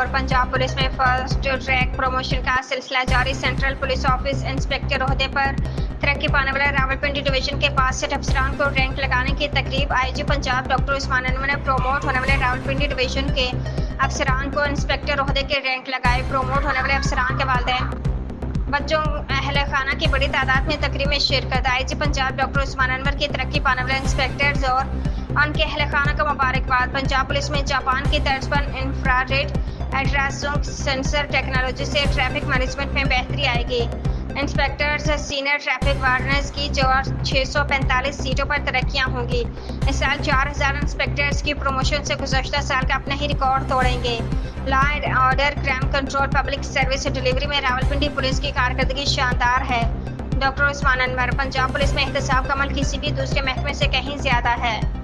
और पंजाब पुलिस में first rank promotion का सिलसिला जारी। सेंट्रल पुलिस ऑफिस इंस्पेक्टर ओहदे पर तरक्की पाने वाले रावलपिंडी डिवीजन के 62 अफसरान को रैंक लगाने की तकरीब। आईजी पंजाब डॉक्टर उस्मान अनवर ने प्रोमोट होने वाले रावलपिंडी डिवीजन के अफसरान को इंस्पेक्टर ओहदे के रैंक लगाए। प्रोमोट होने वाले अफसरान के वालिदैन बच्चों अहल खाना की बड़ी तादाद में तकरीब में शिरकत। आईजी पंजाब डॉक्टर उस्मान अनवर की तरक्की पाने वाले इंस्पेक्टर्स और उनके अहल खाना को मुबारकबाद। पंजाब पुलिस में जापान की तर्ज पर इंफ्रारेड अल्ट्रासाउंड सेंसर टेक्नोलॉजी से ट्रैफिक मैनेजमेंट में बेहतरी आएगी। इंस्पेक्टर्स सीनियर ट्रैफिक वार्डनर्स की 645 सीटों पर तरक्कियां होंगी। इस साल 4000 इंस्पेक्टर्स की प्रमोशन से गुज़श्ता साल का अपना ही रिकॉर्ड तोड़ेंगे। Law and order, crime control, public service delivery में रावलपिंडी पुलिस की कारकर्दगी शानदार है। डॉक्टर उस्मान अनवर, पंजाब पुलिस में एहतसाब का अमल किसी भी दूसरे महकमे से कहीं ज्यादा है।